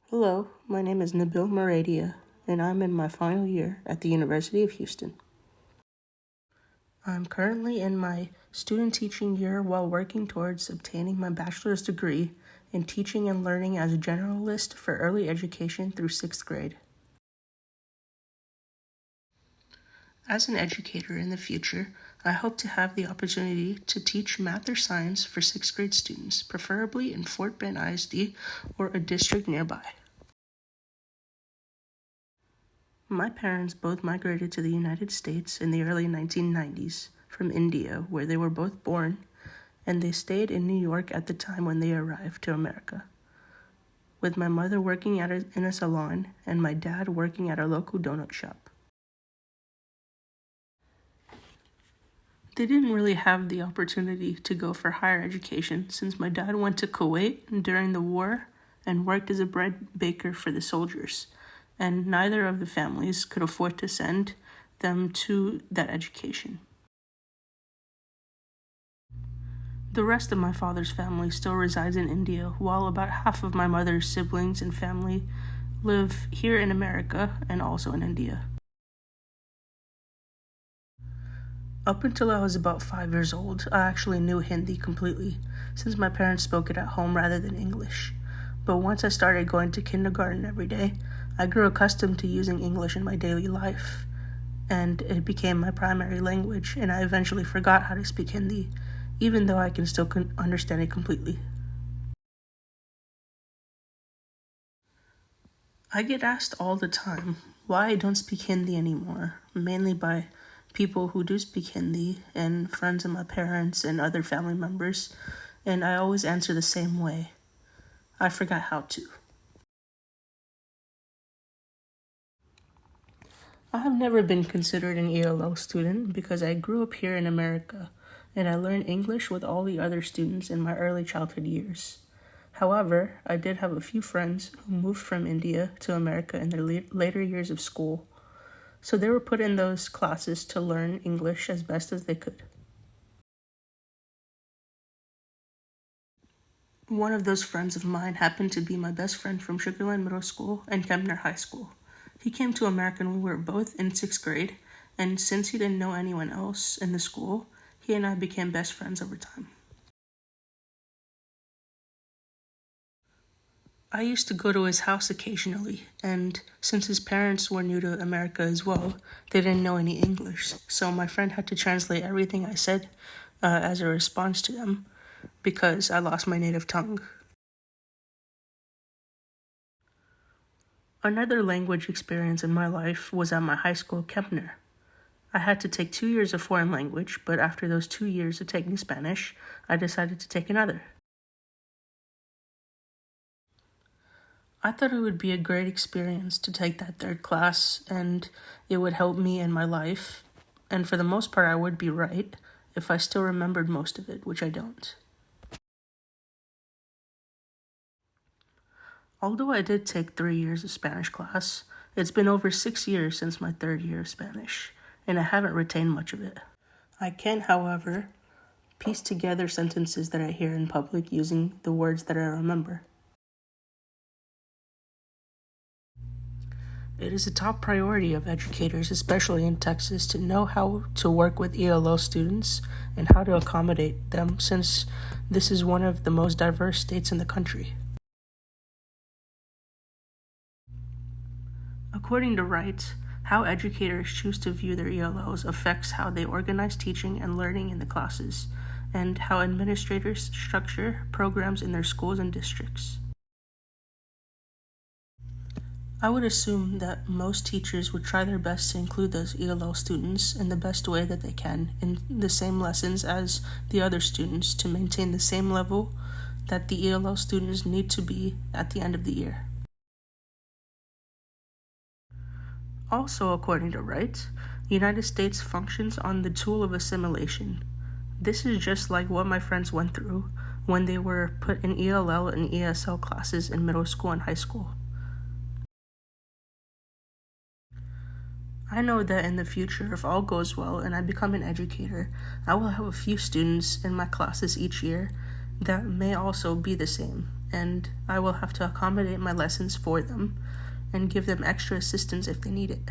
Hello, my name is Nabil Maradia, and I'm in my final year at the University of Houston. I'm currently in my student teaching year while working towards obtaining my bachelor's degree in teaching and learning as a generalist for early education through 6th grade. As an educator in the future, I hope to have the opportunity to teach math or science for 6th grade students, preferably in Fort Bend ISD or a district nearby. My parents both migrated to the United States in the early 1990s from India, where they were both born, and they stayed in New York at the time when they arrived to America, with my mother working in a salon and my dad working at a local donut shop. They didn't really have the opportunity to go for higher education since my dad went to Kuwait during the war and worked as a bread baker for the soldiers, and neither of the families could afford to send them to that education. The rest of my father's family still resides in India, while about half of my mother's siblings and family live here in America and also in India. Up until I was about 5 years old, I actually knew Hindi completely, since my parents spoke it at home rather than English. But once I started going to kindergarten every day, I grew accustomed to using English in my daily life, and it became my primary language, and I eventually forgot how to speak Hindi, even though I can still understand it completely. I get asked all the time why I don't speak Hindi anymore, mainly by people who do speak Hindi and friends of my parents and other family members, and I always answer the same way. I forgot how to. I have never been considered an ELL student because I grew up here in America, and I learned English with all the other students in my early childhood years. However, I did have a few friends who moved from India to America in their later years of school, so they were put in those classes to learn English as best as they could. One of those friends of mine happened to be my best friend from Sugarland Middle School and Kempner High School. He came to America when we were both in 6th grade, and since he didn't know anyone else in the school, he and I became best friends over time. I used to go to his house occasionally, and since his parents were new to America as well, they didn't know any English, so my friend had to translate everything I said as a response to them, because I lost my native tongue. Another language experience in my life was at my high school, Kempner. I had to take 2 years of foreign language, but after those 2 years of taking Spanish, I decided to take another. I thought it would be a great experience to take that third class, and it would help me in my life. And for the most part, I would be right if I still remembered most of it, which I don't. Although I did take 3 years of Spanish class, it's been over 6 years since my third year of Spanish, and I haven't retained much of it. I can, however, piece together sentences that I hear in public using the words that I remember. It is a top priority of educators, especially in Texas, to know how to work with ELL students and how to accommodate them, since this is one of the most diverse states in the country. According to Wright, how educators choose to view their ELLs affects how they organize teaching and learning in the classes, and how administrators structure programs in their schools and districts. I would assume that most teachers would try their best to include those ELL students in the best way that they can in the same lessons as the other students to maintain the same level that the ELL students need to be at the end of the year. Also, according to Wright, the United States functions on the tool of assimilation. This is just like what my friends went through when they were put in ELL and ESL classes in middle school and high school. I know that in the future, if all goes well and I become an educator, I will have a few students in my classes each year that may also be the same, and I will have to accommodate my lessons for them and give them extra assistance if they need it.